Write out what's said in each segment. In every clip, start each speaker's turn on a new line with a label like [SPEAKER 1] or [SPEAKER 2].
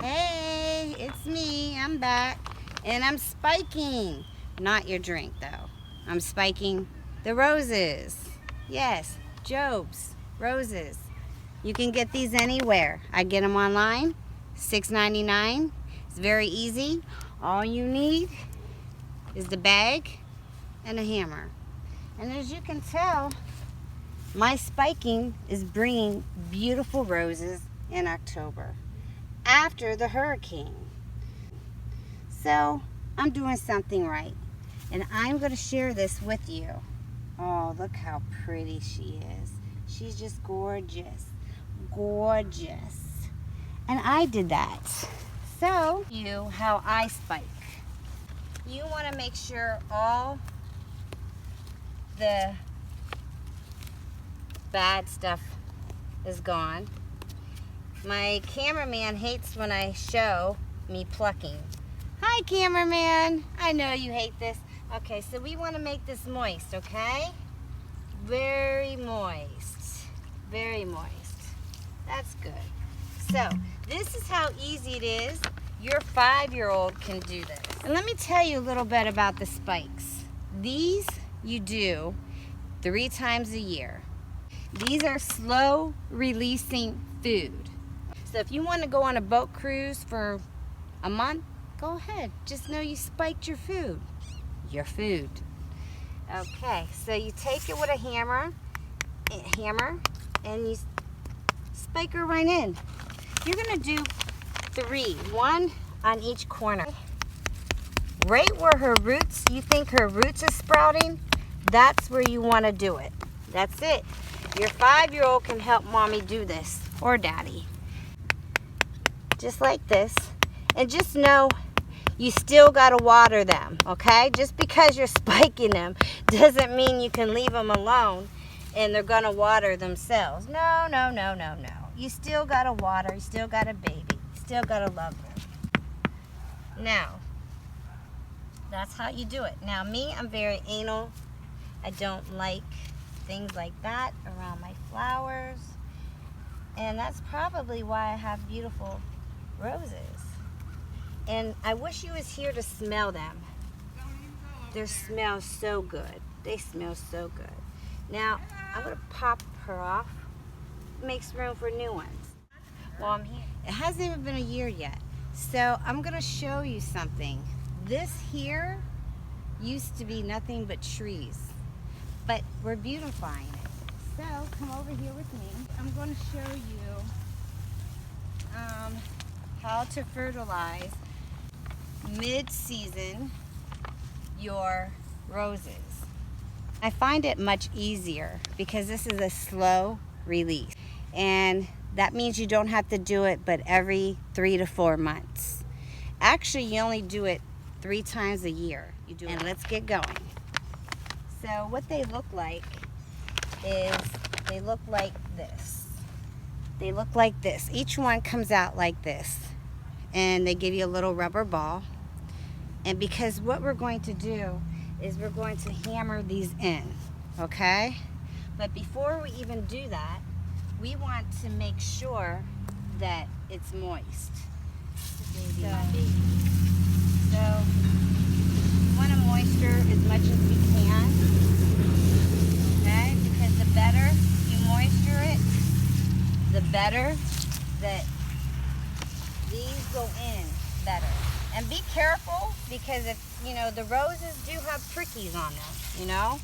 [SPEAKER 1] Hey, it's me. I'm back. And I'm spiking. Not your drink, though. I'm spiking the roses. Yes, Job's roses. You can get these anywhere. I get them online. $6.99. It's very easy. All you need is the bag and a hammer. And as you can tell, my spiking is bringing beautiful roses in October after the hurricane. So I'm doing something right, and I'm going to share this with you. Oh, look how pretty she is. She's just gorgeous. Gorgeous. And I did that. So, how I spike. You want to make sure all the bad stuff is gone. My cameraman hates when I show me plucking. Hi, cameraman. I know you hate this. Okay, so we want to make this moist, okay? Very moist. Very moist. That's good. So, this is how easy it is. Your 5-year-old can do this. And let me tell you a little bit about the spikes. These you do 3 times a year. These are slow releasing food. So if you want to go on a boat cruise for a month, go ahead. Just know you spiked your food. Your food. Okay, so you take it with a hammer, and you spike her right in. You're gonna do 3, 1 on each corner. Right where her roots, you think her roots is sprouting, that's where you want to do it. That's it. Your 5-year-old can help mommy do this, or daddy. Just like this. And just know you still got to water them, okay? Just because you're spiking them doesn't mean you can leave them alone and they're going to water themselves. No, no, no, no, no. You still got to water. You still got to baby. You still got to love them. Now, that's how you do it. Now, me, I'm very anal. I don't like things like that around my flowers. And that's probably why I have beautiful roses. And I wish you was here to smell them. They smell so good. They smell so good. Now, I'm going to pop her off. Makes room for new ones. Well, I'm here. It hasn't even been a year yet. So I'm going to show you something. This here used to be nothing but trees. But we're beautifying it. So come over here with me. I'm going to show you how to fertilize mid-season your roses. I find it much easier because this is a slow release. And that means you don't have to do it but every 3 to 4 months. Actually, you only do it 3 times a year. And let's get going. So what they look like is they look like this. They look like this. Each one comes out like this. And they give you a little rubber ball. And because what we're going to do is we're going to hammer these in, okay? But before we even do that, we want to make sure that it's moist. So you want to moisture as much as we can, okay? Because the better you moisture it, the better that these go in better. And be careful because if, the roses do have prickies on them,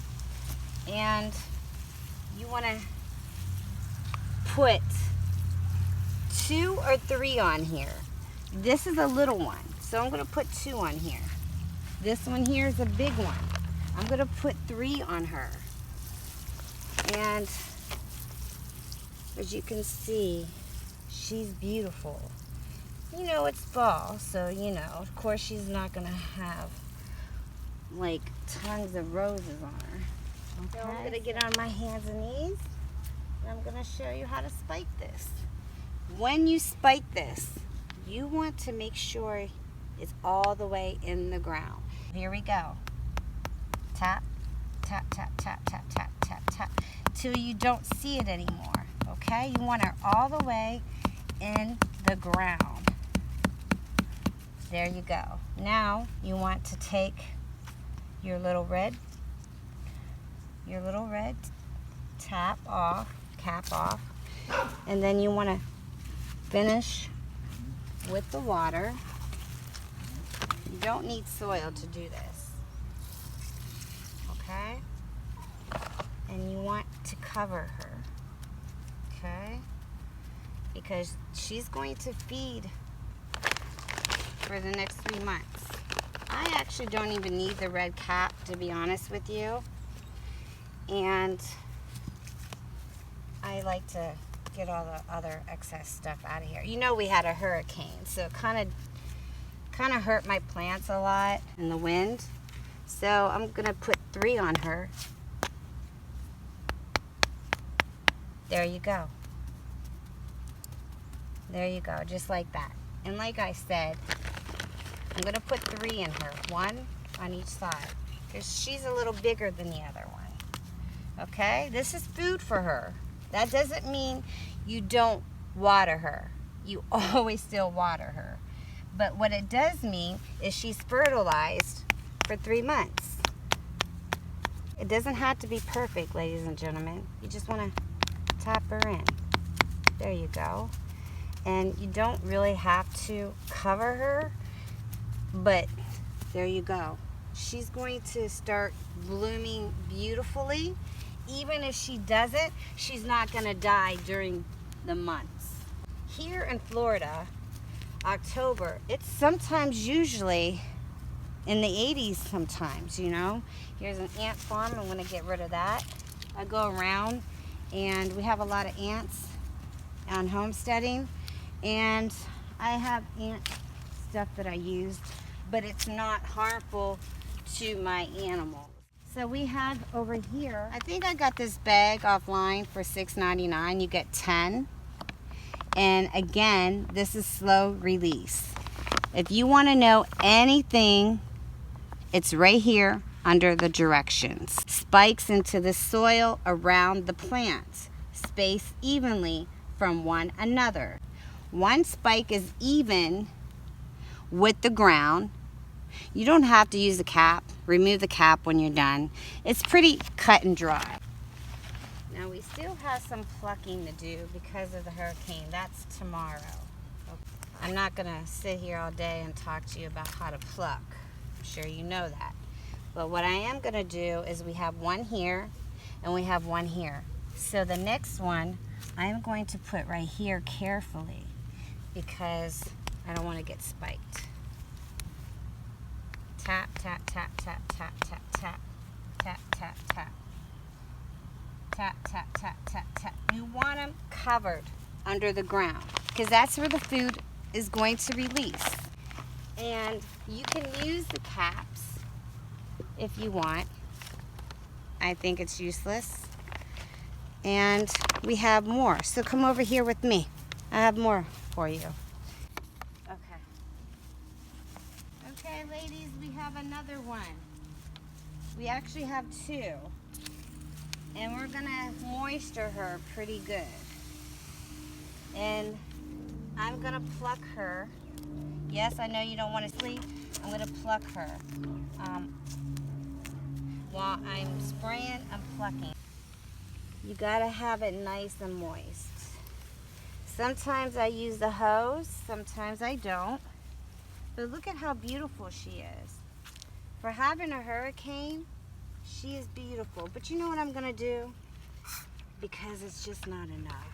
[SPEAKER 1] and you want to put 2 or 3 on here. This is a little one, so I'm going to put 2 on here. This one here is a big one. I'm going to put 3 on her. And as you can see, she's beautiful. It's fall, so, of course she's not going to have, like, tons of roses on her. Okay. So I'm going to get on my hands and knees, and I'm going to show you how to spike this. When you spike this, you want to make sure it's all the way in the ground. Here we go. Tap, tap, tap, tap, tap, tap, tap, tap, till you don't see it anymore, okay? You want it all the way in the ground. There you go. Now you want to take your little red cap off, and then you want to finish with the water. You don't need soil to do this, okay? And you want to cover her, okay? Because she's going to feed for the next 3 months. I actually don't even need the red cap, to be honest with you. And I like to get all the other excess stuff out of here. You know, we had a hurricane, so it kind of hurt my plants a lot in the wind. So I'm gonna put 3 on her. There you go. There you go, just like that. And like I said, I'm gonna put 3 in her, 1 on each side, because she's a little bigger than the other one. Okay, this is food for her. That doesn't mean you don't water her. You always still water her. But what it does mean is she's fertilized for 3 months. It doesn't have to be perfect, ladies and gentlemen. You just want to tap her in. There you go. And you don't really have to cover her, but there you go. She's going to start blooming beautifully. Even if she doesn't, she's not going to die during the months. Here in Florida, October, it's sometimes usually in the 80s sometimes, you know. Here's an ant farm. I'm going to get rid of that. I go around and we have a lot of ants on homesteading, and I have ant stuff that I use, but it's not harmful to my animals. So we have over here, I think I got this bag offline for $6.99. You get 10. And again, this is slow release. If you want to know anything, it's right here under the directions. Spikes into the soil around the plants, spaced evenly from one another. One spike is even with the ground. You don't have to use the cap. Remove the cap when you're done. It's pretty cut and dry. Now we still have some plucking to do because of the hurricane. That's tomorrow. I'm not gonna sit here all day and talk to you about how to pluck. I'm sure you know that. But what I am gonna do is we have one here and we have one here. So the next one I'm going to put right here carefully because I don't want to get spiked. Tap, tap, tap, tap, tap, tap, tap, tap, tap, tap. Tap, tap, tap, tap, tap. You want them covered under the ground because that's where the food is going to release. And you can use the caps if you want. I think it's useless. And we have more. So come over here with me. I have more for you. Okay. Okay, ladies, we have another one. We actually have 2. And we're gonna moisture her pretty good. And I'm gonna pluck her. Yes, I know you don't want to sleep. I'm gonna pluck her. While I'm spraying, I'm plucking. You gotta have it nice and moist. Sometimes I use the hose, sometimes I don't. But look at how beautiful she is. For having a hurricane, she is beautiful. But you know what I'm gonna do? Because it's just not enough.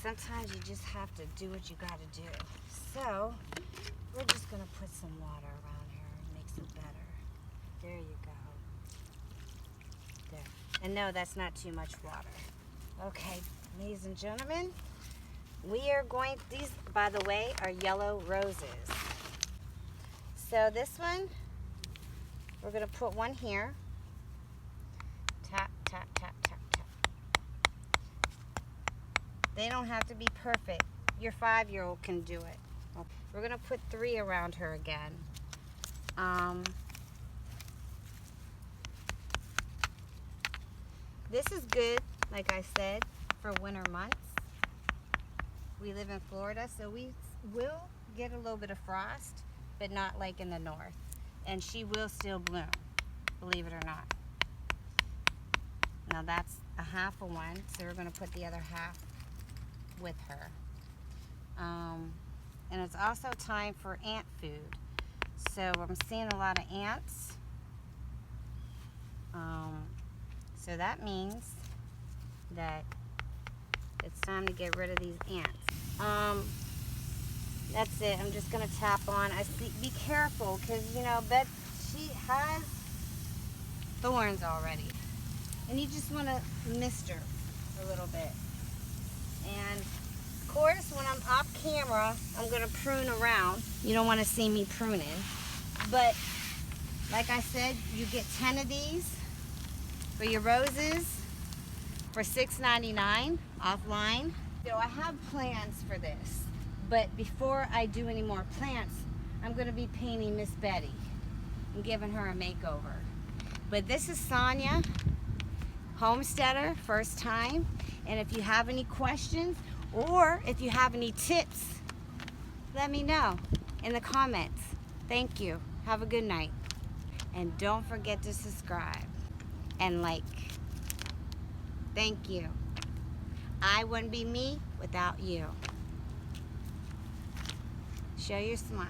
[SPEAKER 1] Sometimes you just have to do what you gotta do. So, we're just gonna put some water around her. It makes it better. There you go. There. And no, that's not too much water. Okay, ladies and gentlemen, we are going, these, by the way, are yellow roses. So this one, we're gonna put one here. Tap, tap, tap, tap, tap. They don't have to be perfect. Your 5-year-old can do it. We're gonna put 3 around her again. This is good, like I said, for winter months. We live in Florida, so we will get a little bit of frost. but not like in the north. And she will still bloom, believe it or not. Now that's a half of one, so we're going to put the other half with her. And it's also time for ant food. So I'm seeing a lot of ants. So that means that it's time to get rid of these ants. That's it. I'm just gonna tap on. Be careful, because you know, she has thorns already, and you just want to mist her a little bit. And of course, when I'm off camera, I'm gonna prune around. You don't want to see me pruning, but like I said, you get 10 of these for your roses for $6.99 offline. So I have plans for this, but before I do any more plants, I'm going to be painting Miss Betty and giving her a makeover. But this is Sonia, homesteader, first time. And if you have any questions or if you have any tips, let me know in the comments. Thank you. Have a good night. And don't forget to subscribe and like. Thank you. I wouldn't be me without you. Show your smile.